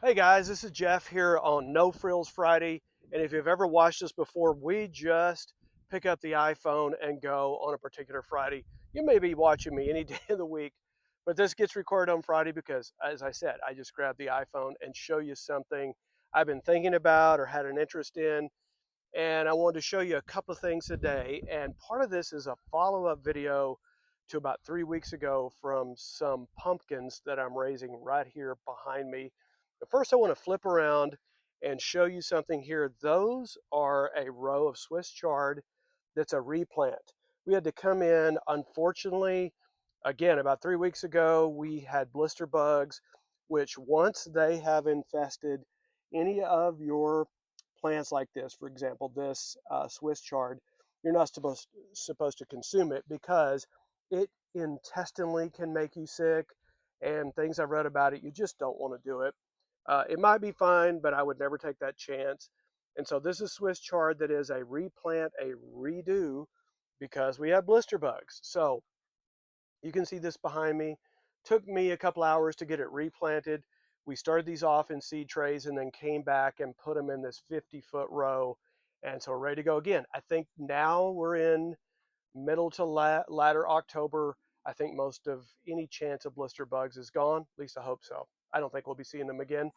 Hey guys, this is Jeff here on No Frills Friday. And if you've ever watched us before, we just pick up the iPhone and go on a particular Friday. You may be watching me any day of the week, but this gets recorded on Friday because, as I said, I just grab the iPhone and show you something I've been thinking about or had an interest in. And I wanted to show you a couple of things today. And part of this is a follow-up video to about 3 weeks ago from some pumpkins that I'm raising right here behind me. But first, I want to flip around and show you something here. Those are a row of Swiss chard that's a replant. We had to come in, unfortunately, again, about 3 weeks ago, we had blister bugs, which once they have infested any of your plants like this, for example, this Swiss chard, you're not supposed to consume it because it intestinally can make you sick, and things I've read about it, you just don't want to do it. It might be fine, but I would never take that chance. And so this is Swiss chard that is a replant, a redo, because we have blister bugs. So you can see this behind me. Took me a couple hours to get it replanted. We started these off in seed trays and then came back and put them in this 50-foot row. And so we're ready to go again. I think now we're in middle to latter October. I think most of any chance of blister bugs is gone. At least I hope so. I don't think we'll be seeing them again.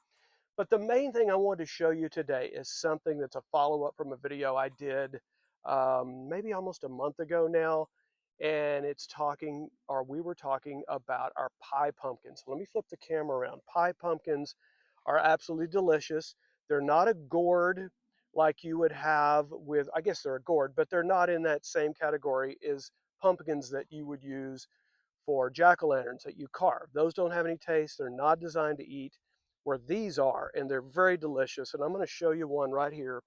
But the main thing I wanted to show you today is something that's a follow-up from a video I did maybe almost a month ago now. And it's talking, or we were talking about our pie pumpkins. Let me flip the camera around. Pie pumpkins are absolutely delicious. They're not a gourd like you would have with, I guess they're a gourd, but they're not in that same category as pumpkins that you would use for jack-o'-lanterns that you carve. Those don't have any taste. They're not designed to eat, where these are, and they're very delicious. And I'm going to show you one right here.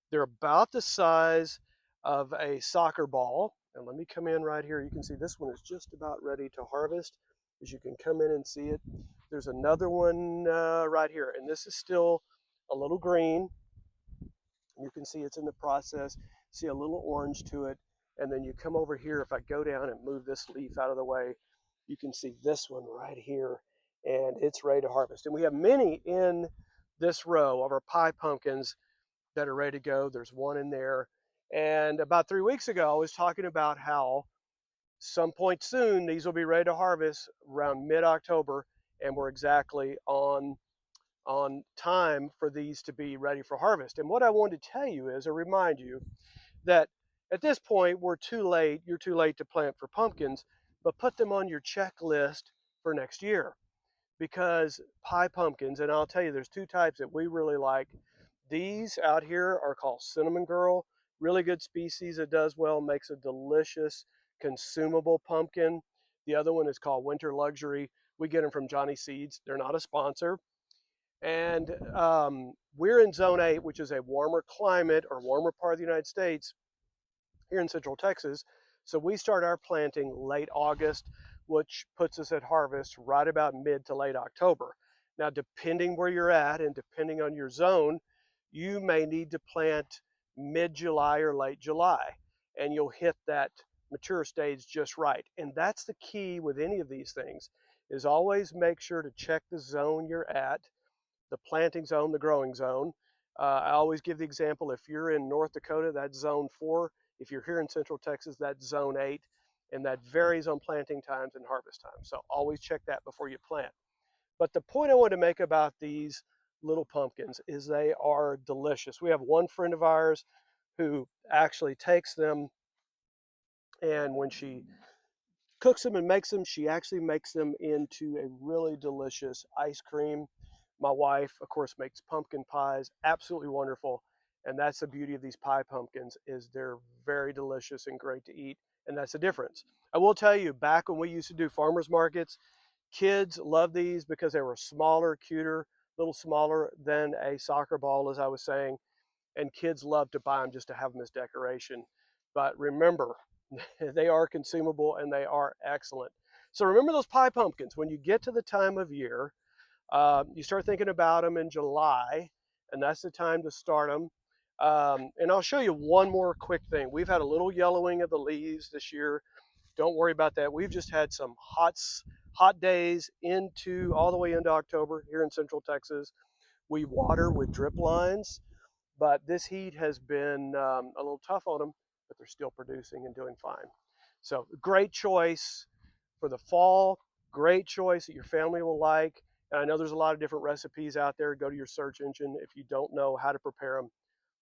They're about the size of a soccer ball. And let me come in right here. You can see this one is just about ready to harvest. As you can come in and see it. There's another one right here, and this is still a little green. You can see it's in the process. See a little orange to it. And then you come over here. If I go down and move this leaf out of the way, you can see this one right here, and it's ready to harvest. And we have many in this row of our pie pumpkins that are ready to go. There's one in there. And about 3 weeks ago, I was talking about how some point soon these will be ready to harvest around mid-October, and we're exactly on time for these to be ready for harvest. And what I wanted to tell you is, or remind you, that at this point we're too late. You're too late to plant for pumpkins, but put them on your checklist for next year, because pie pumpkins, and I'll tell you, there's two types that we really like. These out here are called Cinnamon Girl, really good species that does well, makes a delicious consumable pumpkin. The other one is called Winter Luxury. We get them from Johnny Seeds. They're not a sponsor. And we're in Zone 8, which is a warmer climate or warmer part of the United States here in Central Texas. So we start our planting late August, which puts us at harvest right about mid to late October. Now, depending where you're at and depending on your zone, you may need to plant mid-July or late July, and you'll hit that mature stage just right. And that's the key with any of these things, is always make sure to check the zone you're at, the planting zone, the growing zone. I always give the example, if you're in North Dakota, that's zone 4. If you're here in Central Texas, that's zone 8. And that varies on planting times and harvest times. So always check that before you plant. But the point I want to make about these little pumpkins is they are delicious. We have one friend of ours who actually takes them, and when she cooks them and makes them, she actually makes them into a really delicious ice cream. My wife, of course, makes pumpkin pies, absolutely wonderful. And that's the beauty of these pie pumpkins, is they're very delicious and great to eat. And that's the difference. I will tell you, back when we used to do farmers markets, kids loved these because they were smaller, cuter, a little smaller than a soccer ball, as I was saying. And kids love to buy them just to have them as decoration. But remember, they are consumable and they are excellent. So remember those pie pumpkins. When you get to the time of year, you start thinking about them in July, and that's the time to start them. And I'll show you one more quick thing. We've had a little yellowing of the leaves this year. Don't worry about that. We've just had some hot days into all the way into October here in Central Texas. We water with drip lines, but this heat has been a little tough on them, but they're still producing and doing fine. So great choice for the fall, great choice that your family will like. And I know there's a lot of different recipes out there. Go to your search engine if you don't know how to prepare them.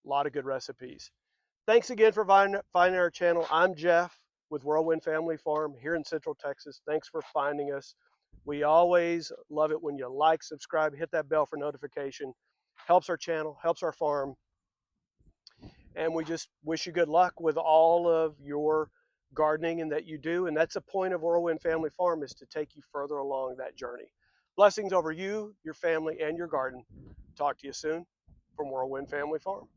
A lot of good recipes. Thanks again for finding our channel. I'm Jeff with Whirlwind Family Farm here in Central Texas. Thanks for finding us. We always love it when you like, subscribe, hit that bell for notification. Helps our channel, helps our farm. And we just wish you good luck with all of your gardening and that you do. And that's the point of Whirlwind Family Farm, is to take you further along that journey. Blessings over you, your family, and your garden. Talk to you soon from Whirlwind Family Farm.